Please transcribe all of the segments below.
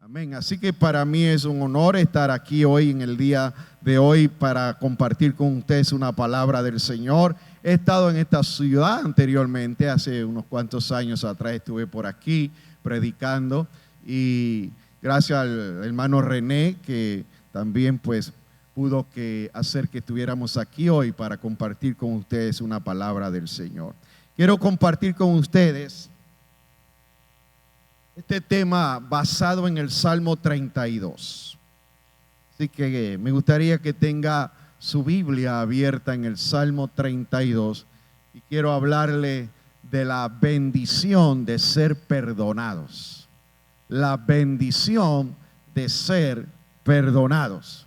Amén. Así que para mí es un honor estar aquí hoy en el día de hoy para compartir con ustedes una palabra del Señor. He estado en esta ciudad anteriormente, hace unos cuantos años atrás estuve por aquí predicando y gracias al hermano René que también pues pudo hacer que estuviéramos aquí hoy para compartir con ustedes una palabra del Señor. Quiero compartir con ustedes este tema basado en el Salmo 32. Así que me gustaría que tenga su Biblia abierta en el Salmo 32 y quiero hablarle de la bendición de ser perdonados. La bendición de ser perdonados.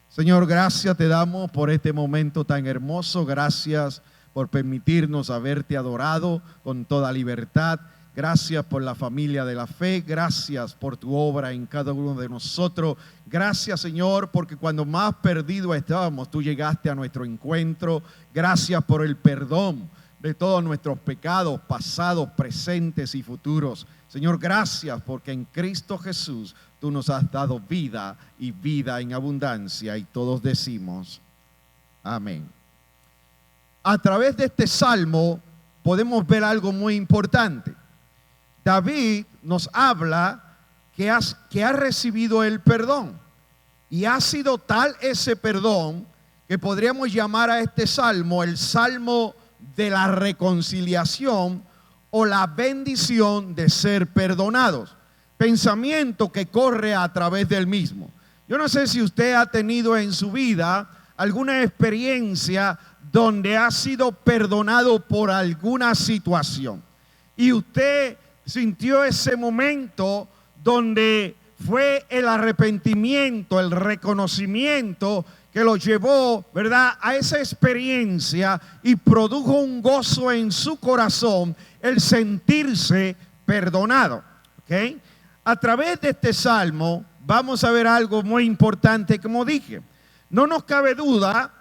Señor, gracias te damos por este momento tan hermoso. Gracias por permitirnos haberte adorado con toda libertad. Gracias por la familia de la fe, gracias por tu obra en cada uno de nosotros. Gracias, Señor, porque cuando más perdidos estábamos, tú llegaste a nuestro encuentro. Gracias por el perdón de todos nuestros pecados, pasados, presentes y futuros. Señor, gracias porque en Cristo Jesús tú nos has dado vida y vida en abundancia. Y todos decimos, amén. A través de este salmo podemos ver algo muy importante. David nos habla que ha recibido el perdón y ha sido tal ese perdón que podríamos llamar a este salmo el salmo de la reconciliación o la bendición de ser perdonados, pensamiento que corre a través del mismo. Yo no sé si usted ha tenido en su vida alguna experiencia donde ha sido perdonado por alguna situación y usted sintió ese momento donde fue el arrepentimiento, el reconocimiento que lo llevó, ¿verdad?, a esa experiencia y produjo un gozo en su corazón, el sentirse perdonado. ¿Okay? A través de este salmo vamos a ver algo muy importante, como dije. No nos cabe duda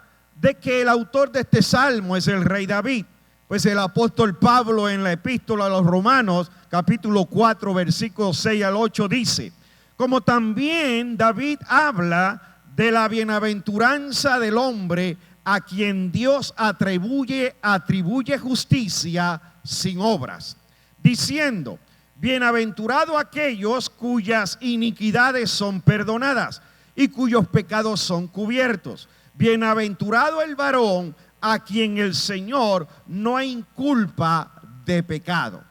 de que el autor de este salmo es el rey David. Pues el apóstol Pablo en la epístola a los Romanos, capítulo 4, versículos 6 al 8 dice: como también David habla de la bienaventuranza del hombre a quien Dios atribuye justicia sin obras, diciendo: bienaventurado aquellos cuyas iniquidades son perdonadas y cuyos pecados son cubiertos. Bienaventurado el varón a quien el Señor no inculpa de pecado.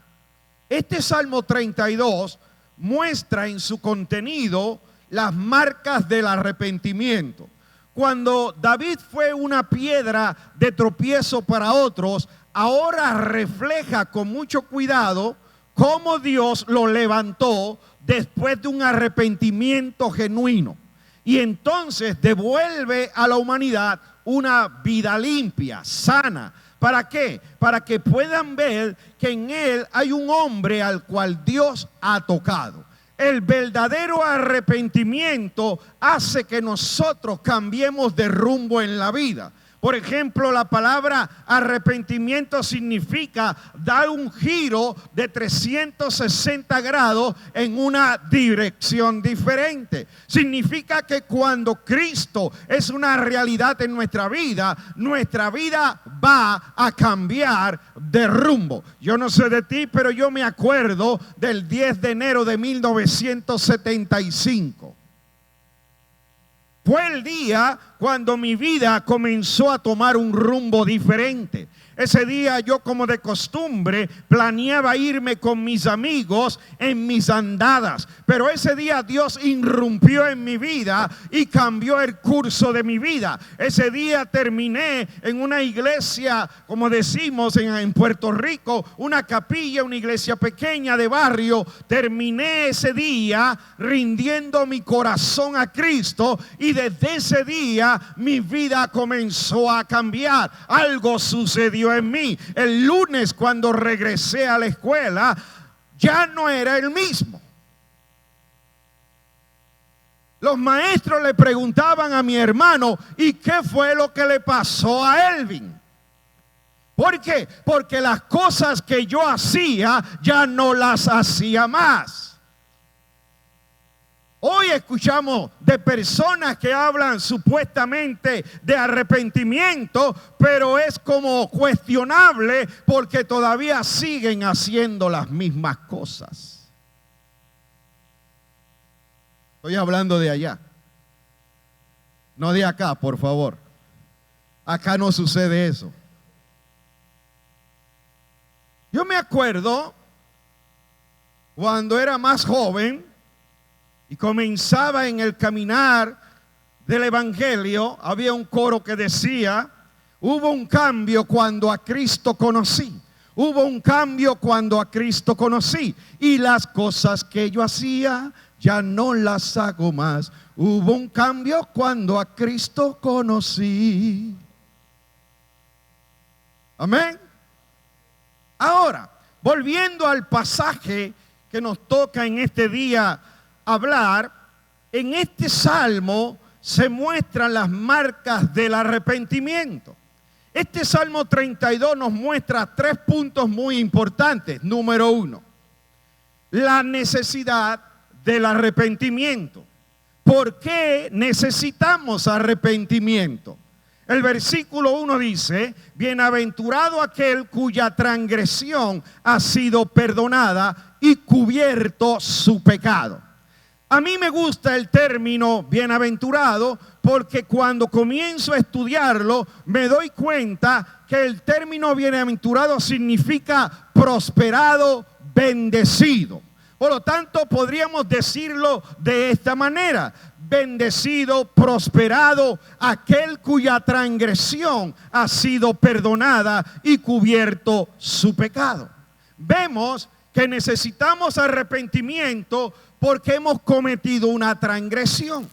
Este Salmo 32 muestra en su contenido las marcas del arrepentimiento. Cuando David fue una piedra de tropiezo para otros, ahora refleja con mucho cuidado cómo Dios lo levantó después de un arrepentimiento genuino. Y entonces devuelve a la humanidad una vida limpia, sana. ¿Para qué? Para que puedan ver que en él hay un hombre al cual Dios ha tocado. El verdadero arrepentimiento hace que nosotros cambiemos de rumbo en la vida. Por ejemplo, la palabra arrepentimiento significa dar un giro de 360 grados en una dirección diferente. Significa que cuando Cristo es una realidad en nuestra vida va a cambiar de rumbo. Yo no sé de ti, pero yo me acuerdo del 10 de enero de 1975. Fue el día cuando mi vida comenzó a tomar un rumbo diferente. Ese día yo, como de costumbre, planeaba irme con mis amigos en mis andadas. Pero ese día Dios irrumpió en mi vida y cambió el curso de mi vida. Ese día terminé en una iglesia, como decimos en Puerto Rico, una capilla, una iglesia pequeña de barrio. Terminé ese día rindiendo mi corazón a Cristo y desde ese día mi vida comenzó a cambiar. Algo sucedió en mí. El lunes, cuando regresé a la escuela, ya no era el mismo. Los maestros le preguntaban a mi hermano: ¿y qué fue lo que le pasó a Elvin? ¿Por qué? Porque las cosas que yo hacía ya no las hacía más. escuchamos de personas que hablan supuestamente de arrepentimiento, pero es como cuestionable porque todavía siguen haciendo las mismas cosas. Estoy hablando de allá, no de acá, por favor. Acá no sucede eso. Yo me acuerdo cuando era más joven y comenzaba en el caminar del evangelio, había un coro que decía: hubo un cambio cuando a Cristo conocí. Hubo un cambio cuando a Cristo conocí. Y las cosas que yo hacía ya no las hago más. Hubo un cambio cuando a Cristo conocí. Amén. Ahora, volviendo al pasaje que nos toca en este día hablar, en este salmo se muestran las marcas del arrepentimiento. Este Salmo 32 nos muestra 3 puntos muy importantes. Número 1, la necesidad del arrepentimiento. ¿Por qué necesitamos arrepentimiento? El versículo 1 dice: bienaventurado aquel cuya transgresión ha sido perdonada y cubierto su pecado. A mí me gusta el término bienaventurado porque cuando comienzo a estudiarlo me doy cuenta que el término bienaventurado significa prosperado, bendecido. Por lo tanto, podríamos decirlo de esta manera: bendecido, prosperado, aquel cuya transgresión ha sido perdonada y cubierto su pecado. Vemos que necesitamos arrepentimiento porque hemos cometido una transgresión.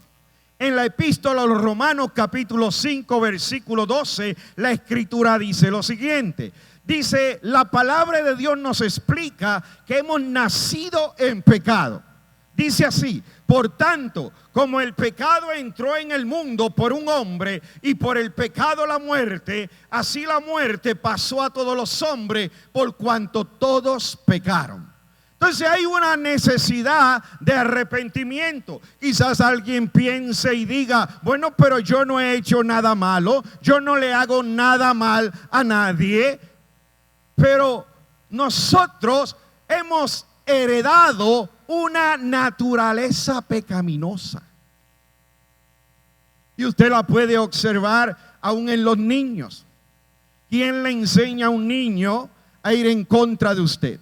En la epístola a los Romanos capítulo 5 versículo 12, la escritura dice lo siguiente. Dice: la palabra de Dios nos explica que hemos nacido en pecado. Dice así: por tanto, como el pecado entró en el mundo por un hombre y por el pecado la muerte, así la muerte pasó a todos los hombres por cuanto todos pecaron. Entonces hay una necesidad de arrepentimiento. Quizás alguien piense y diga: bueno, pero yo no he hecho nada malo, yo no le hago nada mal a nadie. Pero nosotros hemos heredado una naturaleza pecaminosa. Y usted la puede observar aún en los niños. ¿Quién le enseña a un niño a ir en contra de usted?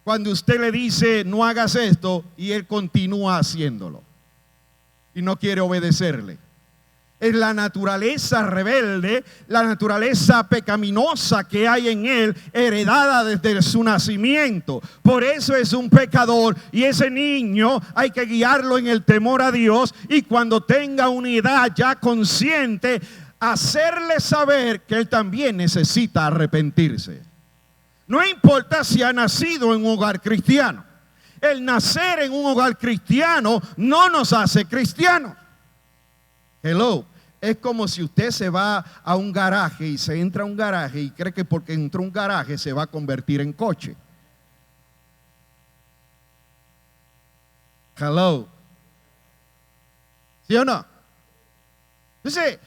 Cuando usted le dice: no hagas esto, y él continúa haciéndolo y no quiere obedecerle. Es la naturaleza rebelde, la naturaleza pecaminosa que hay en él, heredada desde su nacimiento. Por eso es un pecador, y ese niño hay que guiarlo en el temor a Dios, y cuando tenga una edad ya consciente, hacerle saber que él también necesita arrepentirse. No importa si ha nacido en un hogar cristiano. El nacer en un hogar cristiano no nos hace cristianos. Hello, es como si usted se va a un garaje y se entra a un garaje y cree que porque entró a un garaje se va a convertir en coche. Hello, ¿sí o no? Entonces,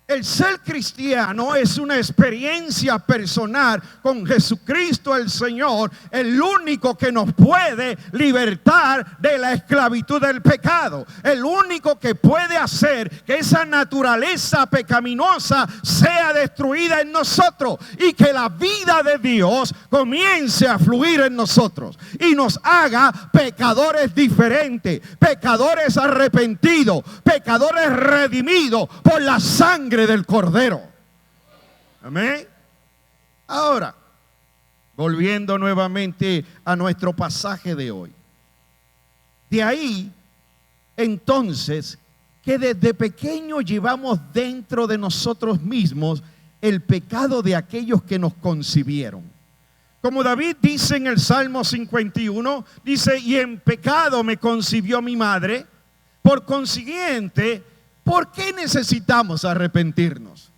el ser cristiano es una experiencia personal con Jesucristo el Señor, el único que nos puede libertar de la esclavitud del pecado, el único que puede hacer que esa naturaleza pecaminosa sea destruida en nosotros y que la vida de Dios comience a fluir en nosotros y nos haga pecadores diferentes, pecadores arrepentidos, pecadores redimidos por la sangre del Cordero. Amén. Ahora, volviendo nuevamente a nuestro pasaje de hoy. De ahí, entonces, que desde pequeño llevamos dentro de nosotros mismos el pecado de aquellos que nos concibieron. Como David dice en el Salmo 51, dice: y en pecado me concibió mi madre. Por consiguiente, ¿por qué necesitamos arrepentirnos?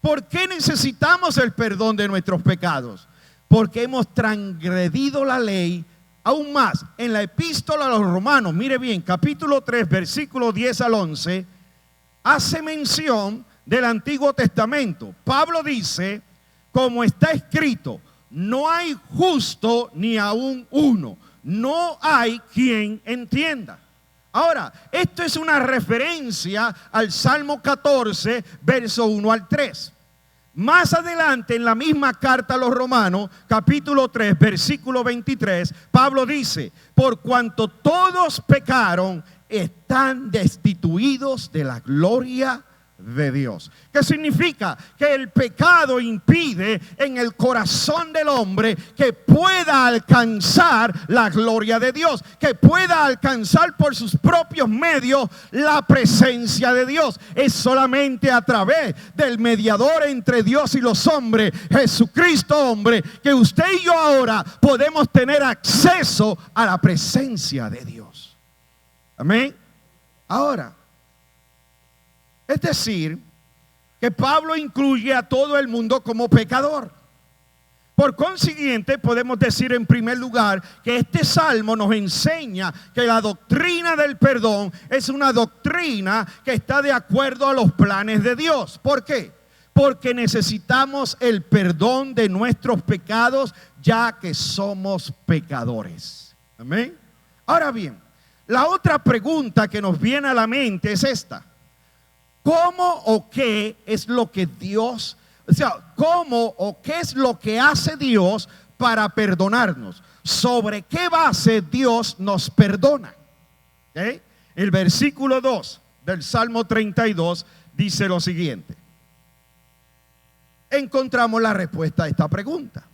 ¿Por qué necesitamos el perdón de nuestros pecados? Porque hemos transgredido la ley aún más, en la epístola a los Romanos, mire bien, capítulo 3, versículo 10 al 11, hace mención del Antiguo Testamento. Pablo dice, como está escrito, no hay justo ni aún uno, no hay quien entienda. Ahora, esto es una referencia al Salmo 14, verso 1 al 3. Más adelante, en la misma carta a los Romanos, capítulo 3, versículo 23, Pablo dice, por cuanto todos pecaron, están destituidos de la gloria de Dios. ¿Qué significa? Que el pecado impide en el corazón del hombre que pueda alcanzar la gloria de Dios, que pueda alcanzar por sus propios medios la presencia de Dios. Es solamente a través del mediador entre Dios y los hombres, Jesucristo hombre, que usted y yo ahora podemos tener acceso a la presencia de Dios. Amén. Ahora, es decir, que Pablo incluye a todo el mundo como pecador. Por consiguiente, podemos decir en primer lugar que este salmo nos enseña que la doctrina del perdón es una doctrina que está de acuerdo a los planes de Dios. ¿Por qué? Porque necesitamos el perdón de nuestros pecados, ya que somos pecadores. Amén. Ahora bien, la otra pregunta que nos viene a la mente es esta. ¿Cómo o qué es lo que Dios, cómo o qué es lo que hace Dios para perdonarnos? ¿Sobre qué base Dios nos perdona? ¿Okay? El versículo 2 del Salmo 32 dice lo siguiente. Encontramos la respuesta a esta pregunta.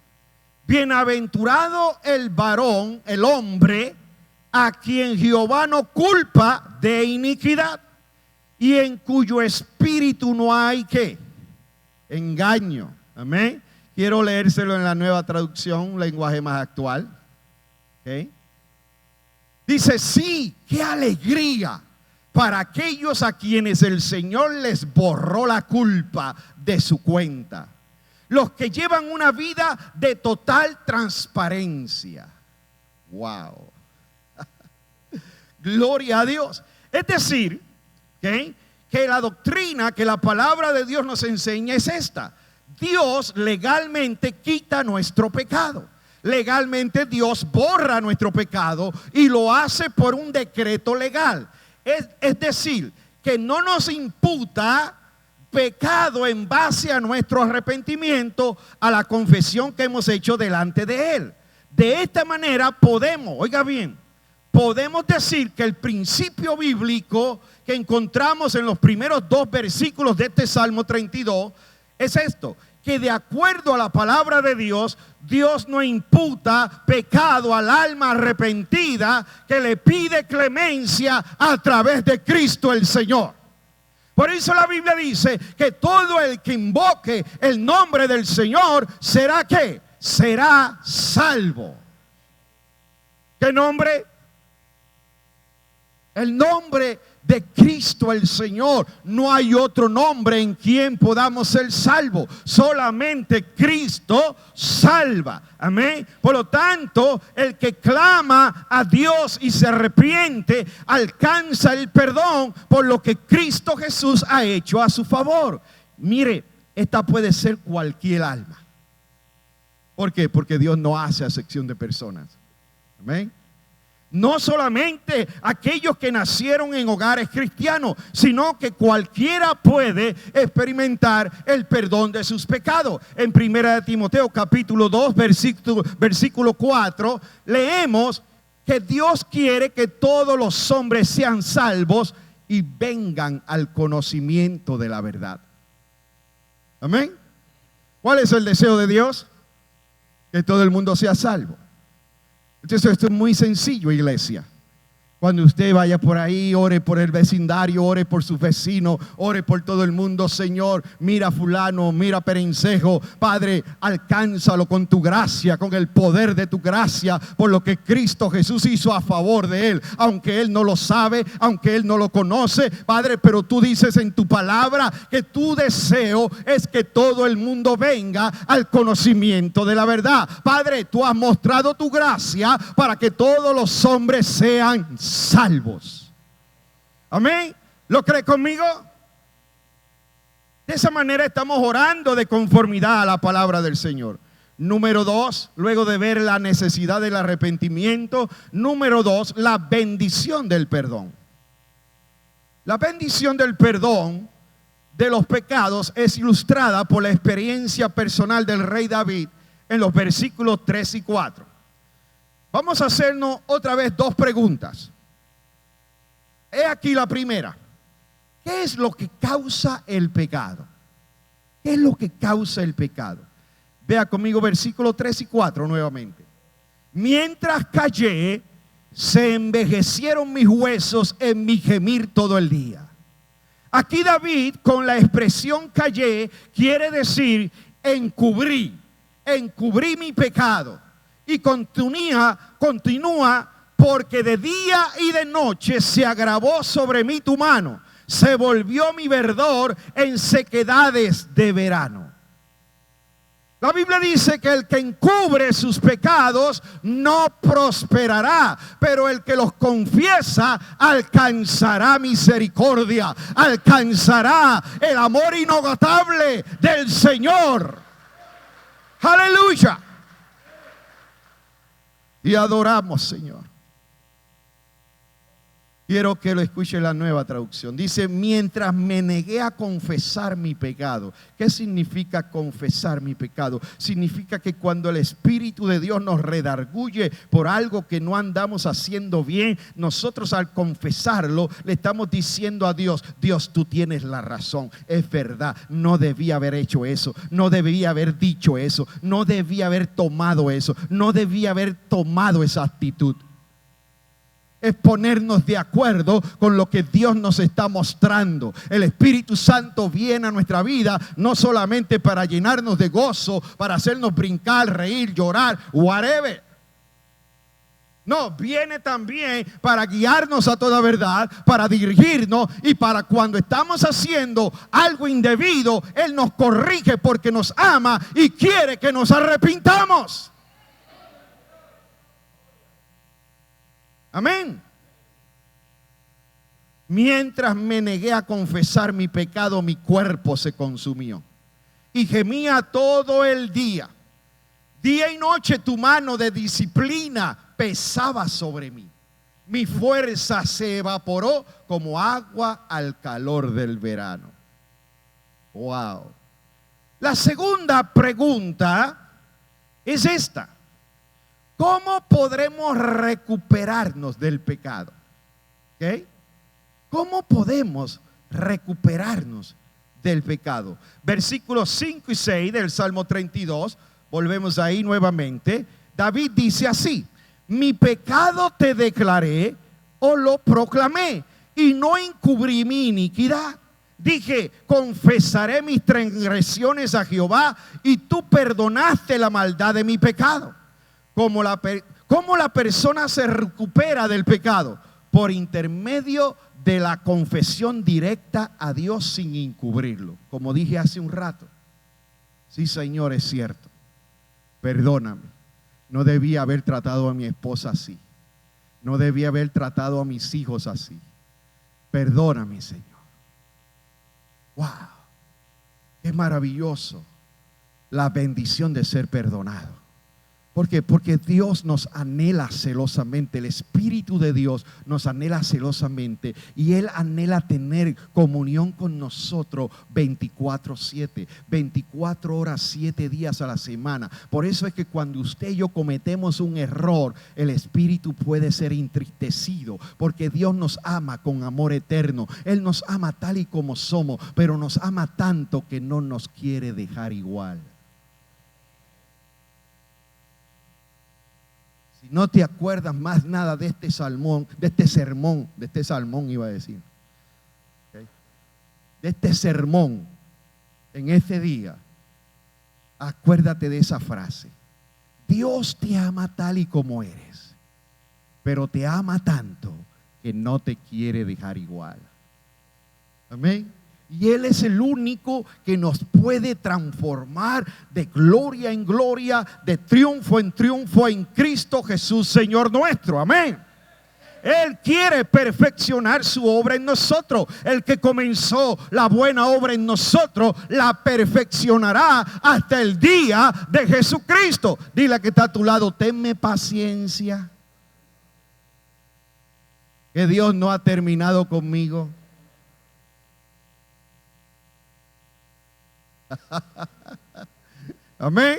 Bienaventurado el varón, el hombre, a quien Jehová no culpa de iniquidad, y en cuyo espíritu no hay ¿qué? Engaño. Amén. Quiero leérselo en la Nueva Traducción, un lenguaje más actual. ¿Okay? Dice, sí, qué alegría para aquellos a quienes el Señor les borró la culpa de su cuenta. Los que llevan una vida de total transparencia. Wow. Gloria a Dios. Es decir, ¿okay? Que la doctrina que la palabra de Dios nos enseña es esta. Dios legalmente quita nuestro pecado. Legalmente Dios borra nuestro pecado y lo hace por un decreto legal. Es decir, que no nos imputa pecado en base a nuestro arrepentimiento, a la confesión que hemos hecho delante de Él. De esta manera podemos, oiga bien, podemos decir que el principio bíblico que encontramos en los primeros 2 versículos de este Salmo 32 es esto, que de acuerdo a la palabra de Dios, Dios no imputa pecado al alma arrepentida que le pide clemencia a través de Cristo el Señor. Por eso la Biblia dice que todo el que invoque el nombre del Señor será ¿qué? Será salvo. ¿Qué nombre? El nombre de Cristo el Señor. No hay otro nombre en quien podamos ser salvos. Solamente Cristo salva. Amén. Por lo tanto, el que clama a Dios y se arrepiente alcanza el perdón por lo que Cristo Jesús ha hecho a su favor. Mire, esta puede ser cualquier alma. ¿Por qué? Porque Dios no hace acepción de personas. Amén. No solamente aquellos que nacieron en hogares cristianos, sino que cualquiera puede experimentar el perdón de sus pecados. En 1 Timoteo capítulo 2 versículo 4 leemos que Dios quiere que todos los hombres sean salvos y vengan al conocimiento de la verdad. Amén. ¿Cuál es el deseo de Dios? Que todo el mundo sea salvo. Entonces esto es muy sencillo, iglesia. Cuando usted vaya por ahí, ore por el vecindario, ore por sus vecinos, ore por todo el mundo. Señor, mira a fulano, mira a Perencejo. Padre, alcánzalo con tu gracia, con el poder de tu gracia, por lo que Cristo Jesús hizo a favor de él. Aunque él no lo sabe, aunque él no lo conoce, Padre, pero tú dices en tu palabra que tu deseo es que todo el mundo venga al conocimiento de la verdad. Padre, tú has mostrado tu gracia para que todos los hombres sean salvos. Amén. ¿Lo cree conmigo? De esa manera estamos orando de conformidad a la palabra del Señor. Número 2, luego de ver la necesidad del arrepentimiento. Número 2, la bendición del perdón. La bendición del perdón de los pecados es ilustrada por la experiencia personal del rey David en los versículos 3 y 4. Vamos a hacernos otra vez dos preguntas. He aquí la primera. ¿Qué es lo que causa el pecado? ¿Qué es lo que causa el pecado? Vea conmigo versículos 3 y 4 nuevamente. Mientras callé, se envejecieron mis huesos en mi gemir todo el día. Aquí David, con la expresión callé, quiere decir encubrí mi pecado. Y continúa, porque de día y de noche se agravó sobre mí tu mano, se volvió mi verdor en sequedades de verano. La Biblia dice que el que encubre sus pecados no prosperará, pero el que los confiesa alcanzará misericordia, alcanzará el amor inagotable del Señor. Aleluya. Y adoramos, Señor. Quiero que lo escuche la Nueva Traducción. Dice, mientras me negué a confesar mi pecado. ¿Qué significa confesar mi pecado? Significa que cuando el Espíritu de Dios nos redarguye por algo que no andamos haciendo bien, nosotros al confesarlo le estamos diciendo a Dios, Dios, tú tienes la razón, es verdad, no debía haber hecho eso, no debía haber dicho eso, no debía haber tomado eso, no debía haber tomado esa actitud. Es ponernos de acuerdo con lo que Dios nos está mostrando. El Espíritu Santo viene a nuestra vida no solamente para llenarnos de gozo, para hacernos brincar, reír, llorar, whatever. No, viene también para guiarnos a toda verdad, para dirigirnos y para cuando estamos haciendo algo indebido, Él nos corrige porque nos ama y quiere que nos arrepintamos. Amén. Mientras me negué a confesar mi pecado, mi cuerpo se consumió y gemía todo el día. Día y noche tu mano de disciplina pesaba sobre mí. Mi fuerza se evaporó como agua al calor del verano. Wow. La segunda pregunta es esta. ¿Cómo podremos recuperarnos del pecado? ¿Okay? ¿Cómo podemos recuperarnos del pecado? Versículos 5 y 6 del Salmo 32, volvemos ahí nuevamente. David dice así, mi pecado te declaré o lo proclamé y no encubrí mi iniquidad. Dije, confesaré mis transgresiones a Jehová y tú perdonaste la maldad de mi pecado. ¿Cómo la persona se recupera del pecado? Por intermedio de la confesión directa a Dios sin encubrirlo. Como dije hace un rato. Sí, Señor, es cierto. Perdóname. No debía haber tratado a mi esposa así. No debía haber tratado a mis hijos así. Perdóname, Señor. Wow. Qué maravilloso la bendición de ser perdonado. ¿Por qué? Porque Dios nos anhela celosamente, el Espíritu de Dios nos anhela celosamente y Él anhela tener comunión con nosotros 24/7, 24 horas, 7 días a la semana. Por eso es que cuando usted y yo cometemos un error, el Espíritu puede ser entristecido, porque Dios nos ama con amor eterno. Él nos ama tal y como somos, pero nos ama tanto que no nos quiere dejar igual. Si no te acuerdas más nada de este sermón, iba a decir, ¿okay?, de este sermón en este día, acuérdate de esa frase. Dios te ama tal y como eres, pero te ama tanto que no te quiere dejar igual. Amén. Y Él es el único que nos puede transformar de gloria en gloria, de triunfo en triunfo en Cristo Jesús, Señor nuestro. Amén. Él quiere perfeccionar su obra en nosotros. El que comenzó la buena obra en nosotros, la perfeccionará hasta el día de Jesucristo. Dile a que está a tu lado, tenme paciencia, que Dios no ha terminado conmigo. Amén.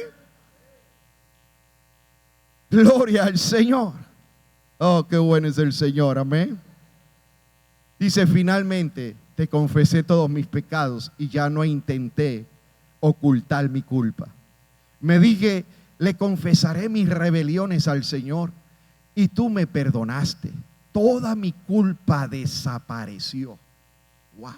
Gloria al Señor. Oh, qué bueno es el Señor. Amén. Dice, finalmente te confesé todos mis pecados y ya no intenté ocultar mi culpa. Me dije, le confesaré mis rebeliones al Señor y tú me perdonaste. Toda mi culpa desapareció. Wow.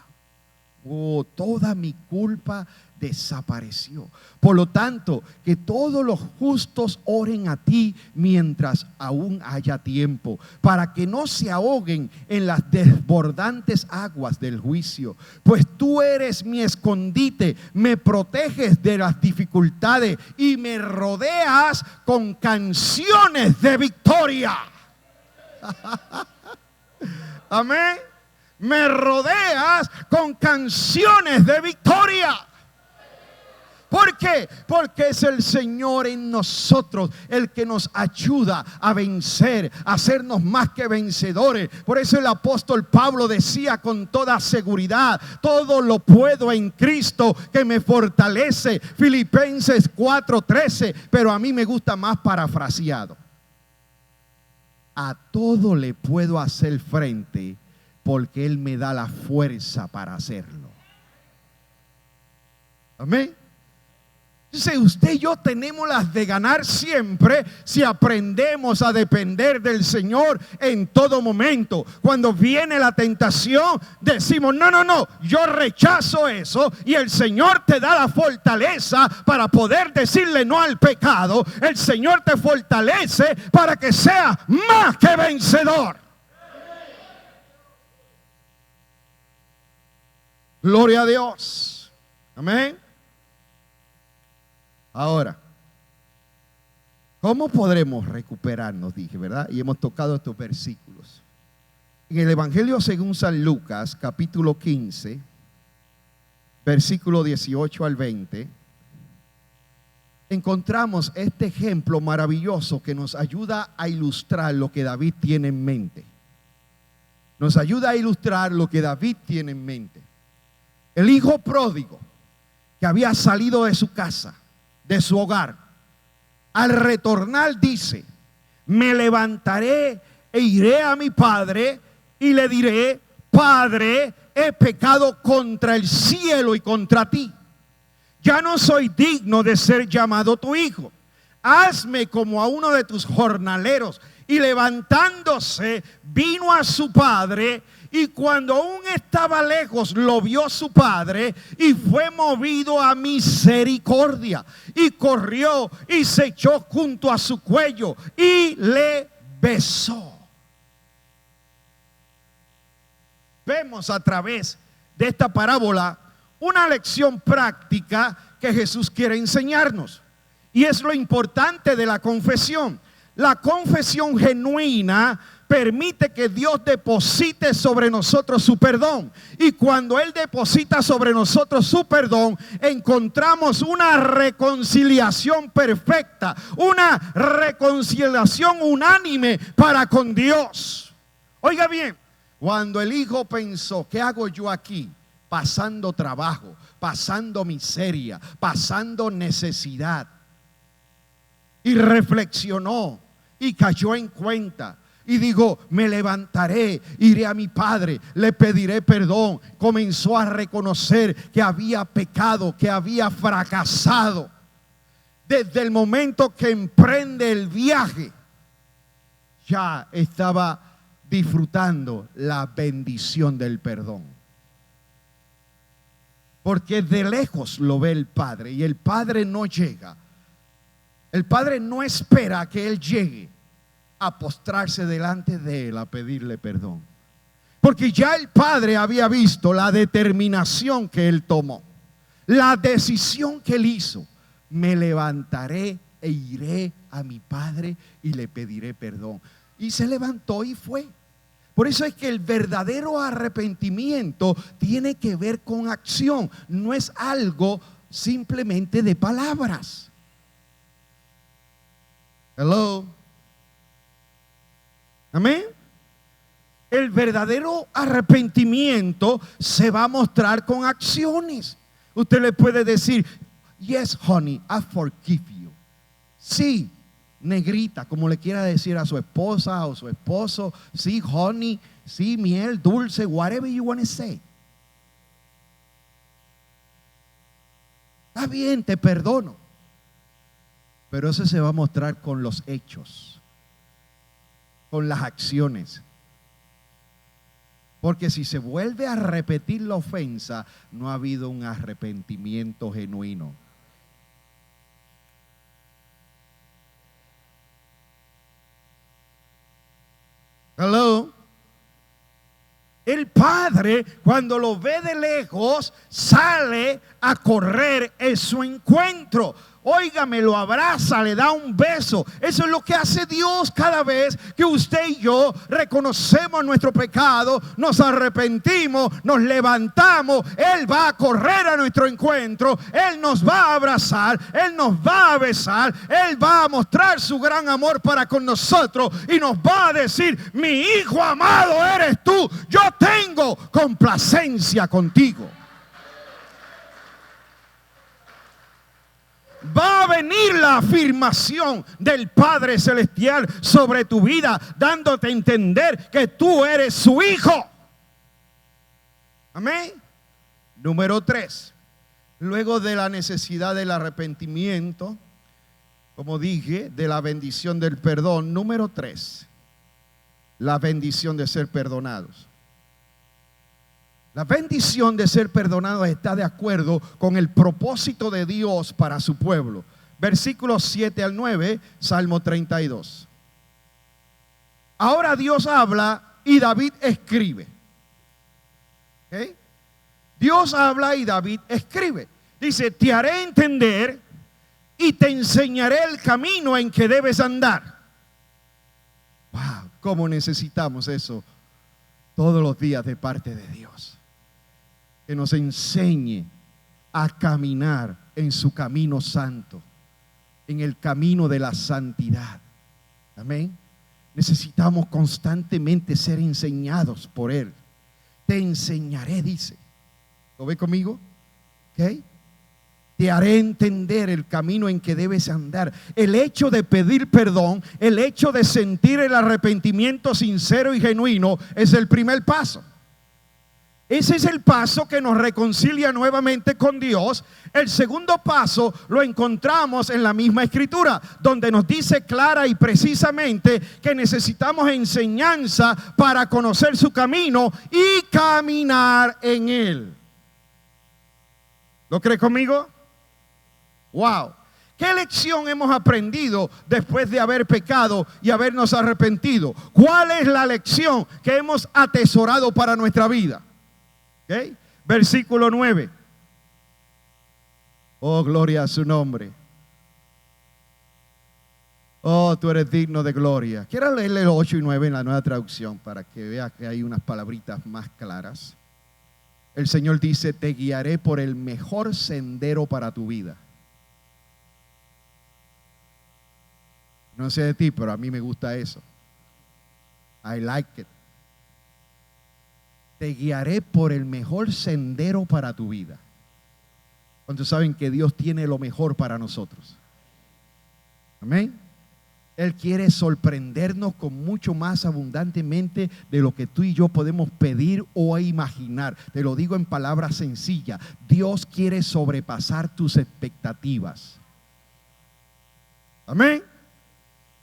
Oh, toda mi culpa desapareció. Por lo tanto, que todos los justos oren a ti mientras aún haya tiempo, para que no se ahoguen en las desbordantes aguas del juicio. Pues tú eres mi escondite, me proteges de las dificultades y me rodeas con canciones de victoria. Amén. Me rodeas con canciones de victoria. ¿Por qué? Porque es el Señor en nosotros el que nos ayuda a vencer, a hacernos más que vencedores. Por eso el apóstol Pablo decía con toda seguridad, todo lo puedo en Cristo que me fortalece. Filipenses 4:13, pero a mí me gusta más parafraseado. A todo le puedo hacer frente porque Él me da la fuerza para hacerlo. Amén. Dice, usted y yo tenemos las de ganar siempre si aprendemos a depender del Señor en todo momento. Cuando viene la tentación, decimos, no, yo rechazo eso. Y el Señor te da la fortaleza para poder decirle no al pecado. El Señor te fortalece para que seas más que vencedor. Gloria a Dios. Amén. Ahora, ¿cómo podremos recuperarnos? Dije, ¿verdad? Y hemos tocado estos versículos. En el Evangelio según San Lucas, capítulo 15, versículo 18 al 20, encontramos este ejemplo maravilloso que nos ayuda a ilustrar lo que David tiene en mente. Nos ayuda a ilustrar lo que David tiene en mente. El hijo pródigo que había salido de su casa, de su hogar, al retornar dice, me levantaré e iré a mi padre y le diré, Padre, he pecado contra el cielo y contra ti. Ya no soy digno de ser llamado tu hijo. Hazme como a uno de tus jornaleros. Y levantándose, vino a su padre. Y cuando aún estaba lejos, lo vio su padre y fue movido a misericordia. Y corrió y se echó junto a su cuello y le besó. Vemos a través de esta parábola una lección práctica que Jesús quiere enseñarnos. Y es lo importante de la confesión. La confesión genuina permite que Dios deposite sobre nosotros su perdón. Y cuando Él deposita sobre nosotros su perdón, encontramos una reconciliación perfecta, una reconciliación unánime para con Dios. Oiga bien, cuando el hijo pensó, ¿qué hago yo aquí? Pasando trabajo, pasando miseria, pasando necesidad. Y reflexionó y cayó en cuenta. Y digo, me levantaré, iré a mi padre, le pediré perdón. Comenzó a reconocer que había pecado, que había fracasado. Desde el momento que emprende el viaje, ya estaba disfrutando la bendición del perdón. Porque de lejos lo ve el Padre y el Padre no llega. El Padre no espera que Él llegue a postrarse delante de Él a pedirle perdón. Porque ya el Padre había visto la determinación que Él tomó, la decisión que Él hizo. Me levantaré e iré a mi Padre y le pediré perdón. Y se levantó y fue. Por eso es que el verdadero arrepentimiento tiene que ver con acción. No es algo simplemente de palabras. Hello. Amén. El verdadero arrepentimiento se va a mostrar con acciones. Usted le puede decir, yes, honey, I forgive you. Sí, negrita, como le quiera decir a su esposa o su esposo. Sí, honey, sí, miel, dulce, whatever you want to say. Está bien, te perdono. Pero eso se va a mostrar con los hechos, con las acciones. Porque si se vuelve a repetir la ofensa, no ha habido un arrepentimiento genuino. Hello. El Padre, cuando lo ve de lejos, sale a correr en su encuentro. Óigame, lo abraza, le da un beso. Eso es lo que hace Dios cada vez que usted y yo reconocemos nuestro pecado, nos arrepentimos, nos levantamos. Él va a correr a nuestro encuentro, Él nos va a abrazar, Él nos va a besar, Él va a mostrar su gran amor para con nosotros y nos va a decir: mi hijo amado eres tú, yo tengo complacencia contigo. Va a venir la afirmación del Padre Celestial sobre tu vida, dándote a entender que tú eres su hijo. Amén. Número 3. Luego de la necesidad del arrepentimiento, como dije, de la bendición del perdón. Número 3. La bendición de ser perdonados. La bendición de ser perdonados está de acuerdo con el propósito de Dios para su pueblo. Versículos 7 al 9, Salmo 32. Ahora Dios habla y David escribe. ¿Okay? Dios habla y David escribe. Dice: te haré entender y te enseñaré el camino en que debes andar. Wow, cómo necesitamos eso todos los días de parte de Dios. Que nos enseñe a caminar en su camino santo, en el camino de la santidad. Amén. Necesitamos constantemente ser enseñados por Él. Te enseñaré, dice. ¿Lo ve conmigo? ¿Ok? Te haré entender el camino en que debes andar. El hecho de pedir perdón, el hecho de sentir el arrepentimiento sincero y genuino es el primer paso. Ese es el paso que nos reconcilia nuevamente con Dios. El segundo paso lo encontramos en la misma escritura, donde nos dice clara y precisamente que necesitamos enseñanza para conocer su camino y caminar en él. ¿Lo cree conmigo? Wow. ¿Qué lección hemos aprendido después de haber pecado y habernos arrepentido? ¿Cuál es la lección que hemos atesorado para nuestra vida? ¿Okay? Versículo 9. Oh, gloria a su nombre. Oh, tú eres digno de gloria. Quiero leerle el 8 y 9 en la Nueva Traducción para que vea que hay unas palabritas más claras. El Señor dice: te guiaré por el mejor sendero para tu vida. No sé de ti, pero a mí me gusta eso. I like it. Te guiaré por el mejor sendero para tu vida. ¿Cuántos saben que Dios tiene lo mejor para nosotros? Amén. Él quiere sorprendernos con mucho más abundantemente de lo que tú y yo podemos pedir o imaginar. Te lo digo en palabras sencillas. Dios quiere sobrepasar tus expectativas. Amén.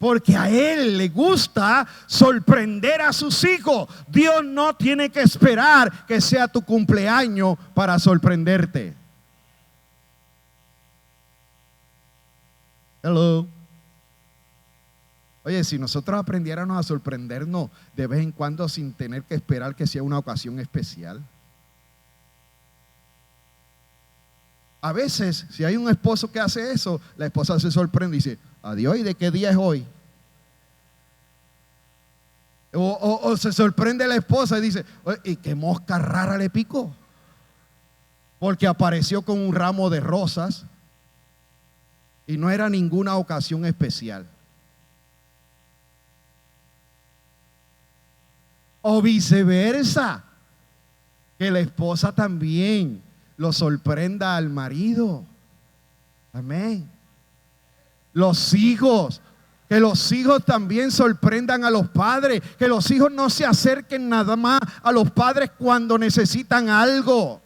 Porque a Él le gusta sorprender a sus hijos. Dios no tiene que esperar que sea tu cumpleaños para sorprenderte. Hello. Oye, si nosotros aprendiéramos a sorprendernos de vez en cuando sin tener que esperar que sea una ocasión especial. A veces, si hay un esposo que hace eso, la esposa se sorprende y dice: adiós, ¿y de qué día es hoy? O se sorprende la esposa y dice: ¿y qué mosca rara le picó? Porque apareció con un ramo de rosas y no era ninguna ocasión especial. O viceversa, que la esposa también lo sorprenda al marido. Amén. Los hijos, que los hijos también sorprendan a los padres. Que los hijos no se acerquen nada más a los padres cuando necesitan algo.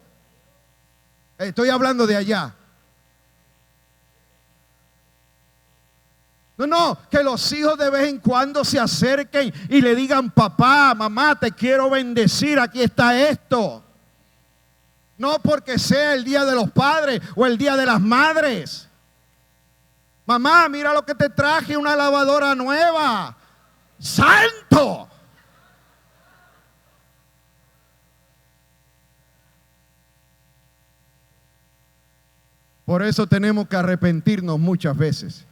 Estoy hablando de allá. No, que los hijos de vez en cuando se acerquen y le digan: papá, mamá, te quiero bendecir, aquí está esto. No porque sea el día de los padres o el día de las madres. Mamá, mira lo que te traje, una lavadora nueva. ¡Santo! Por eso tenemos que arrepentirnos muchas veces.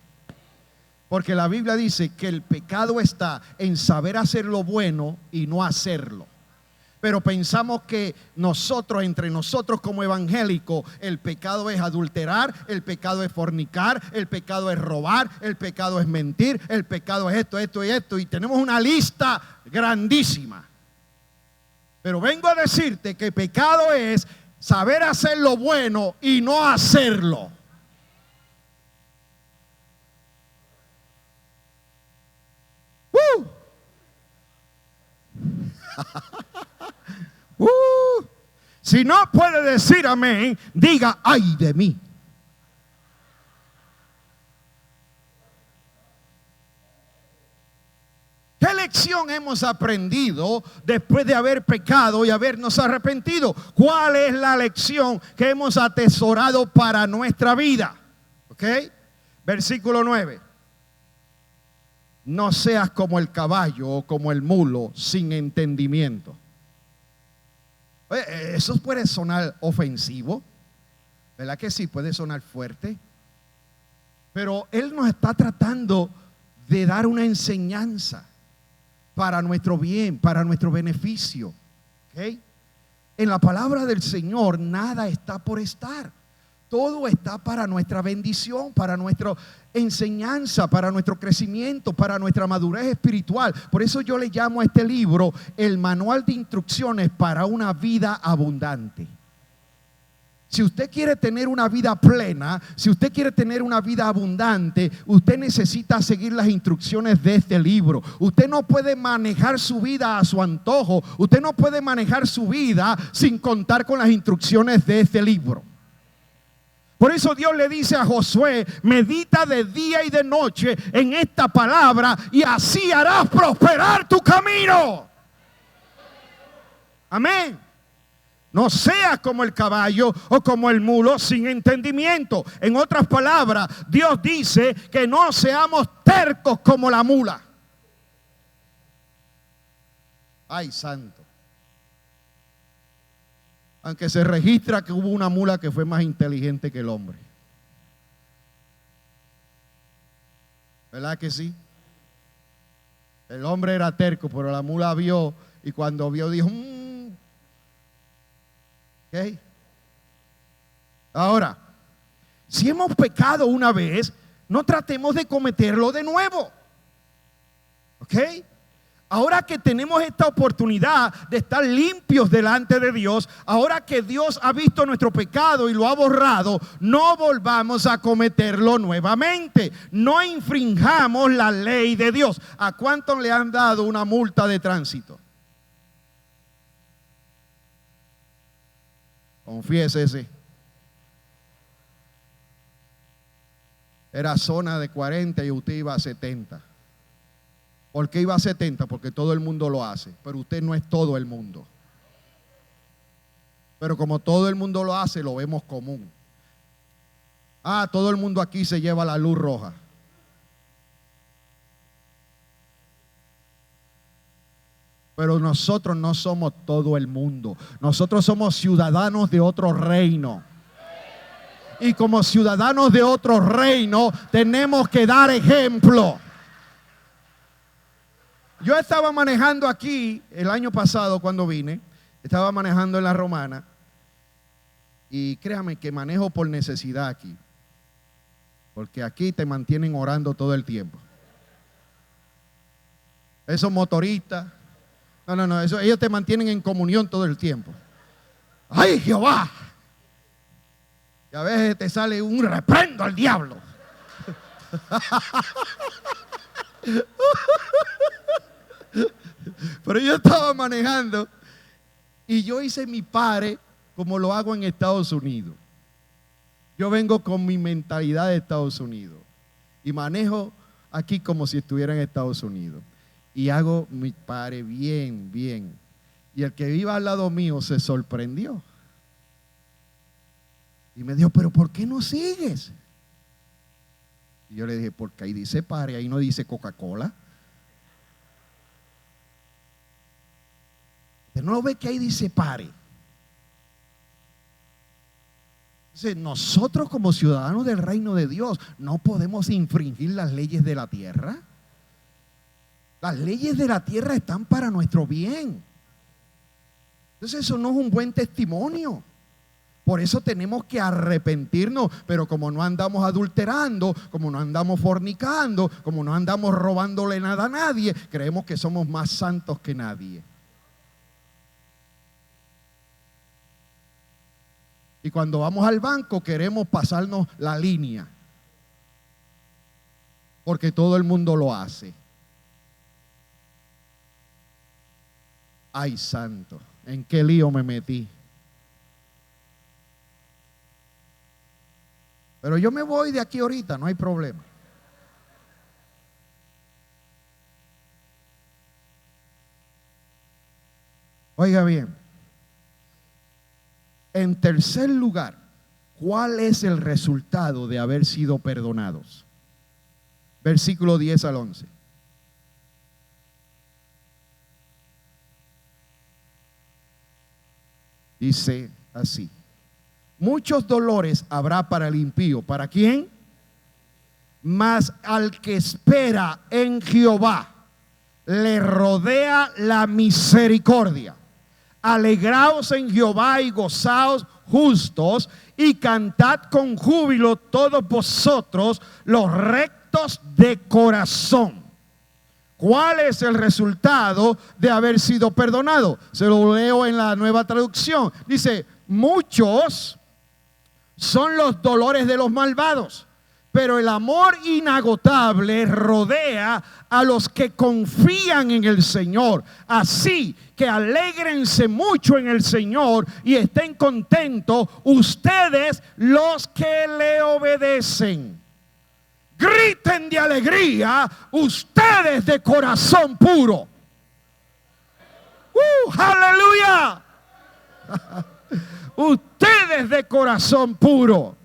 Porque la Biblia dice que el pecado está en saber hacer lo bueno y no hacerlo. Pero pensamos que nosotros, entre nosotros como evangélicos, el pecado es adulterar, el pecado es fornicar, el pecado es robar, el pecado es mentir, el pecado es esto, esto y esto. Y tenemos una lista grandísima. Pero vengo a decirte que pecado es saber hacer lo bueno y no hacerlo. Si no puede decir amén, diga: ay de mí. ¿Qué lección hemos aprendido después de haber pecado y habernos arrepentido? ¿Cuál es la lección que hemos atesorado para nuestra vida? ¿Ok? Versículo 9. No seas como el caballo o como el mulo sin entendimiento. Oye, eso puede sonar ofensivo, ¿verdad que sí? Puede sonar fuerte. Pero Él nos está tratando de dar una enseñanza para nuestro bien, para nuestro beneficio. ¿Okay? En la palabra del Señor nada está por estar. Todo está para nuestra bendición, para nuestra enseñanza, para nuestro crecimiento, para nuestra madurez espiritual. Por eso yo le llamo a este libro el manual de instrucciones para una vida abundante. Si usted quiere tener una vida plena, si usted quiere tener una vida abundante, usted necesita seguir las instrucciones de este libro. Usted no puede manejar su vida a su antojo. Usted no puede manejar su vida sin contar con las instrucciones de este libro. Por eso Dios le dice a Josué: medita de día y de noche en esta palabra y así harás prosperar tu camino. Amén. No seas como el caballo o como el mulo sin entendimiento. En otras palabras, Dios dice que no seamos tercos como la mula. Ay, santo. Aunque se registra que hubo una mula que fue más inteligente que el hombre. ¿Verdad que sí? El hombre era terco, pero la mula vio, y cuando vio dijo: ¿ok? Ahora, si hemos pecado una vez, no tratemos de cometerlo de nuevo. ¿Ok? Ahora que tenemos esta oportunidad de estar limpios delante de Dios, ahora que Dios ha visto nuestro pecado y lo ha borrado, no volvamos a cometerlo nuevamente. No infringamos la ley de Dios. ¿A cuántos le han dado una multa de tránsito? Confiésese. Era zona de 40 y usted iba a 70. ¿Por qué iba a 70? Porque todo el mundo lo hace, pero usted no es todo el mundo. Pero como todo el mundo lo hace, lo vemos común. Ah, todo el mundo aquí se lleva la luz roja. Pero nosotros no somos todo el mundo. Nosotros somos ciudadanos de otro reino. Y como ciudadanos de otro reino, tenemos que dar ejemplo. Yo estaba manejando aquí el año pasado cuando vine. Estaba manejando en La Romana. Y créame que manejo por necesidad aquí. Porque aquí te mantienen orando todo el tiempo. Esos motoristas. No, ellos te mantienen en comunión todo el tiempo. ¡Ay, Jehová! Y a veces te sale un reprendo al diablo. Pero yo estaba manejando y yo hice mi pare como lo hago en Estados Unidos. Yo vengo con mi mentalidad de Estados Unidos y manejo aquí como si estuviera en Estados Unidos. Y hago mi pare bien, bien. Y el que iba al lado mío se sorprendió. Y me dijo, pero ¿por qué no sigues? Y yo le dije, porque ahí dice pare, ahí no dice Coca-Cola. ¿Usted no ve que ahí dice pare? Entonces, nosotros como ciudadanos del reino de Dios no podemos infringir las leyes de la tierra. Las leyes de la tierra están para nuestro bien. Entonces eso no es un buen testimonio. Por eso tenemos que arrepentirnos. Pero como no andamos adulterando, como no andamos fornicando, como no andamos robándole nada a nadie, creemos que somos más santos que nadie. Y cuando vamos al banco queremos pasarnos la línea. Porque todo el mundo lo hace. Ay, santo, ¿en qué lío me metí? Pero yo me voy de aquí ahorita, no hay problema. Oiga bien, en tercer lugar, ¿cuál es el resultado de haber sido perdonados? Versículo 10 al 11. Dice así: muchos dolores habrá para el impío. ¿Para quién? Mas al que espera en Jehová le rodea la misericordia. Alegraos en Jehová y gozaos justos, y cantad con júbilo todos vosotros los rectos de corazón. ¿Cuál es el resultado de haber sido perdonado? Se lo leo en la Nueva Traducción. Dice, muchos son los dolores de los malvados, pero el amor inagotable rodea a los que confían en el Señor. Así que alégrense mucho en el Señor y estén contentos ustedes los que le obedecen. Griten de alegría ustedes de corazón puro. ¡Aleluya! Ustedes de corazón puro.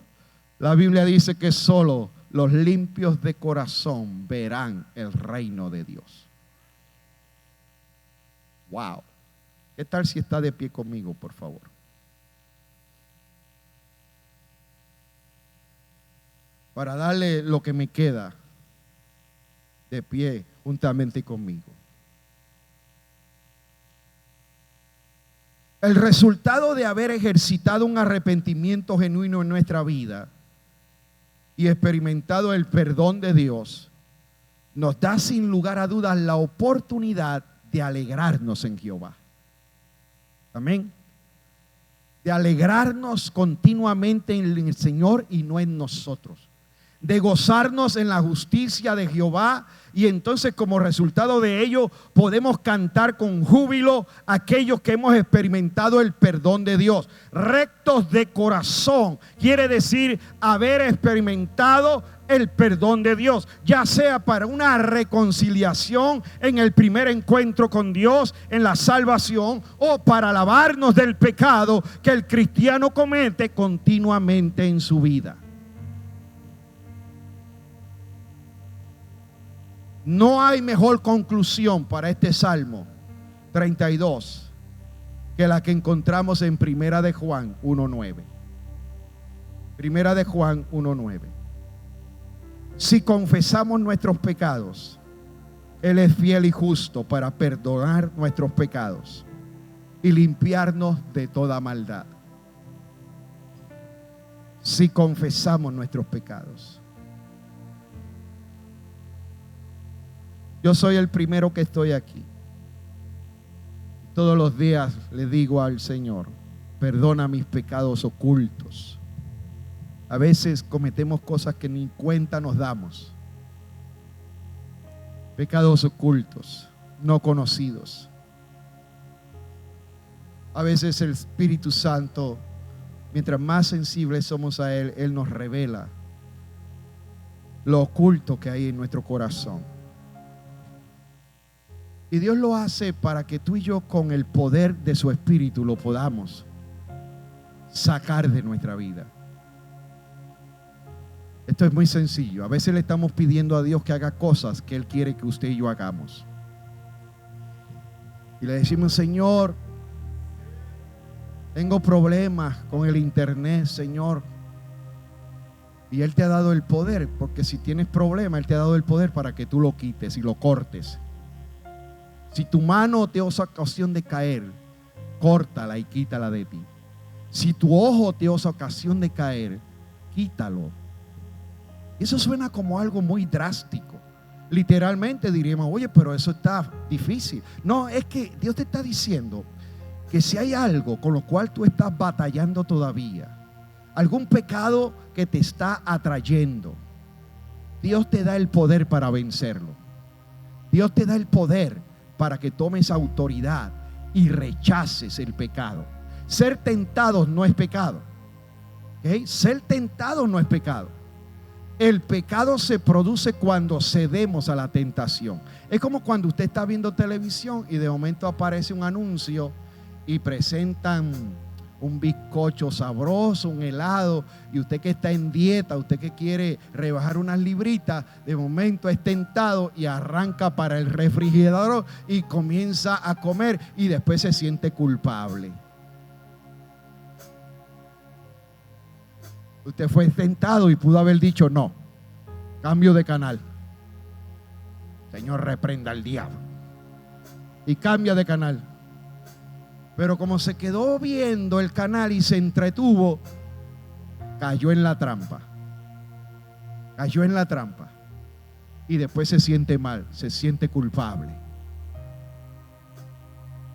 La Biblia dice que solo los limpios de corazón verán el reino de Dios. Wow. ¿Qué tal si está de pie conmigo, por favor? Para darle lo que me queda de pie juntamente conmigo. El resultado de haber ejercitado un arrepentimiento genuino en nuestra vida y experimentado el perdón de Dios, nos da sin lugar a dudas la oportunidad de alegrarnos en Jehová. Amén. De alegrarnos continuamente en el Señor y no en nosotros. De gozarnos en la justicia de Jehová, y entonces como resultado de ello podemos cantar con júbilo aquellos que hemos experimentado el perdón de Dios. Rectos de corazón quiere decir haber experimentado el perdón de Dios, ya sea para una reconciliación en el primer encuentro con Dios, en la salvación, o para lavarnos del pecado que el cristiano comete continuamente en su vida. No hay mejor conclusión para este Salmo 32 que la que encontramos en Primera de Juan 1:9. Primera de Juan 1:9. Si confesamos nuestros pecados, Él es fiel y justo para perdonar nuestros pecados y limpiarnos de toda maldad. Si confesamos nuestros pecados. Yo soy el primero que estoy aquí. Todos los días le digo al Señor, perdona mis pecados ocultos. A veces cometemos cosas que ni cuenta nos damos. Pecados ocultos, no conocidos. A veces el Espíritu Santo, mientras más sensibles somos a Él, Él nos revela lo oculto que hay en nuestro corazón. Y Dios lo hace para que tú y yo, con el poder de su Espíritu, lo podamos sacar de nuestra vida. Esto es muy sencillo. A veces le estamos pidiendo a Dios que haga cosas que Él quiere que usted y yo hagamos. Y le decimos, Señor, tengo problemas con el internet, Señor. Y Él te ha dado el poder, porque si tienes problemas, Él te ha dado el poder para que tú lo quites y lo cortes. Si tu mano te osa ocasión de caer, córtala y quítala de ti. Si tu ojo te osa ocasión de caer, quítalo. Eso suena como algo muy drástico. Literalmente diríamos, oye, pero eso está difícil. No, es que Dios te está diciendo que si hay algo con lo cual tú estás batallando todavía, algún pecado que te está atrayendo, Dios te da el poder para vencerlo. Dios te da el poder para que tomes autoridad y rechaces el pecado. Ser tentados no es pecado. ¿Okay? Ser tentados no es pecado. El pecado se produce cuando cedemos a la tentación. Es como cuando usted está viendo televisión y de momento aparece un anuncio y presentan un bizcocho sabroso, un helado, y usted que está en dieta, usted que quiere rebajar unas libritas, de momento es tentado y arranca para el refrigerador y comienza a comer y después se siente culpable. Usted fue tentado y pudo haber dicho no, cambio de canal. Señor, reprenda al diablo. Y cambia de canal. Pero como se quedó viendo el canal y se entretuvo, cayó en la trampa. Cayó en la trampa. Y después se siente mal, se siente culpable.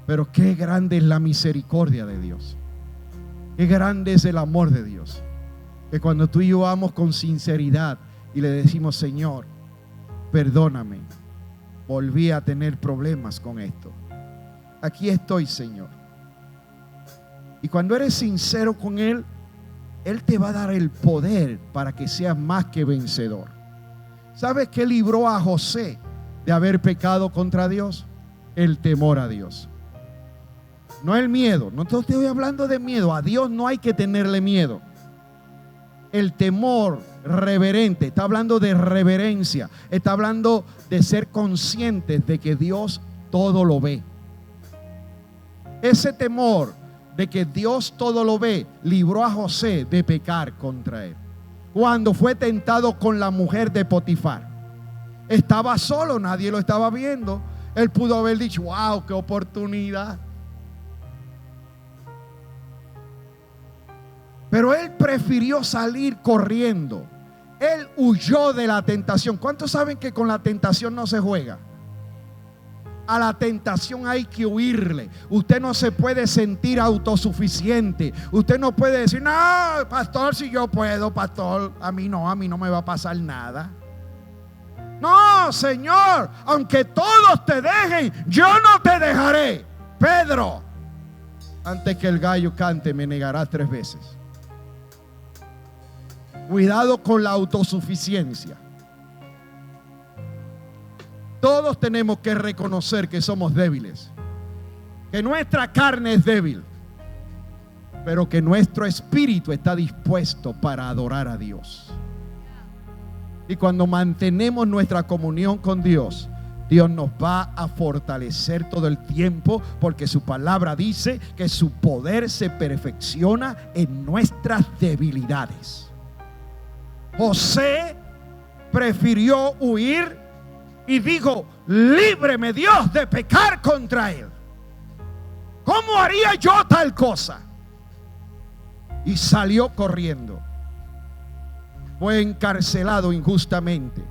Pero qué grande es la misericordia de Dios. Qué grande es el amor de Dios. Que cuando tú y yo vamos con sinceridad y le decimos, Señor, perdóname, volví a tener problemas con esto. Aquí estoy, Señor. Y cuando eres sincero con Él, Él te va a dar el poder para que seas más que vencedor. ¿Sabes qué libró a José de haber pecado contra Dios? El temor a Dios. No el miedo. No te estoy hablando de miedo. A Dios no hay que tenerle miedo. El temor reverente. Está hablando de reverencia. Está hablando de ser conscientes de que Dios todo lo ve. Ese temor de que Dios todo lo ve, libró a José de pecar contra él. Cuando fue tentado con la mujer de Potifar, estaba solo, nadie lo estaba viendo. Él pudo haber dicho, wow, qué oportunidad. Pero él prefirió salir corriendo. Él huyó de la tentación. ¿Cuántos saben que con la tentación no se juega? A la tentación hay que huirle. Usted no se puede sentir autosuficiente. Usted no puede decir, no, pastor, si yo puedo, pastor, a mí no me va a pasar nada. No, Señor, aunque todos te dejen, yo no te dejaré. Pedro, antes que el gallo cante, me negarás 3 veces. Cuidado con la autosuficiencia. Todos tenemos que reconocer que somos débiles, que nuestra carne es débil, pero que nuestro espíritu está dispuesto para adorar a Dios. Y cuando mantenemos nuestra comunión con Dios, Dios nos va a fortalecer todo el tiempo, porque su palabra dice que su poder se perfecciona en nuestras debilidades. José prefirió huir y dijo: líbreme Dios de pecar contra él. ¿Cómo haría yo tal cosa? Y salió corriendo. Fue encarcelado injustamente,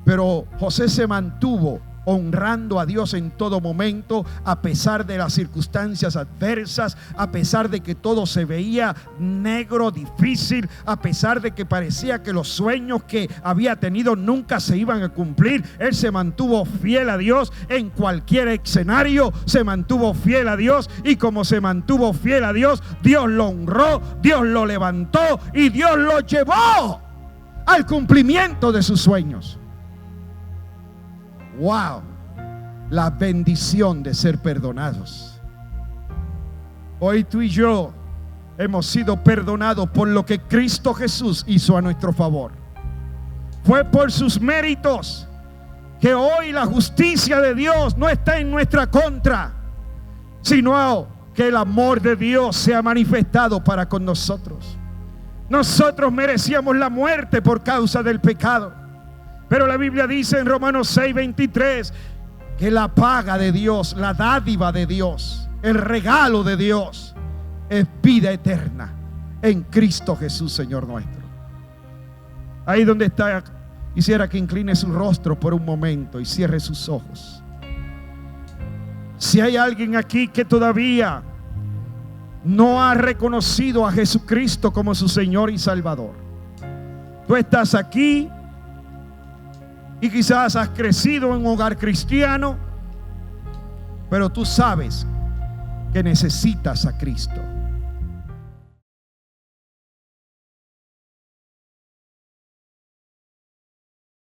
pero José se mantuvo honrando a Dios en todo momento, a pesar de las circunstancias adversas, a pesar de que todo se veía negro, difícil, a pesar de que parecía que los sueños que había tenido nunca se iban a cumplir. Él se mantuvo fiel a Dios en cualquier escenario, se mantuvo fiel a Dios, y como se mantuvo fiel a Dios, Dios lo honró, Dios lo levantó y Dios lo llevó al cumplimiento de sus sueños. Wow, la bendición de ser perdonados. Hoy tú y yo hemos sido perdonados por lo que Cristo Jesús hizo a nuestro favor. Fue por sus méritos que hoy la justicia de Dios no está en nuestra contra, sino que el amor de Dios se ha manifestado para con nosotros. Nosotros merecíamos la muerte por causa del pecado, pero la Biblia dice en Romanos 6:23 que la paga de Dios, la dádiva de Dios, el regalo de Dios es vida eterna en Cristo Jesús, Señor nuestro. Ahí donde está, quisiera que incline su rostro por un momento y cierre sus ojos. Si hay alguien aquí que todavía no ha reconocido a Jesucristo como su Señor y Salvador, tú estás aquí y quizás has crecido en un hogar cristiano, pero tú sabes que necesitas a Cristo.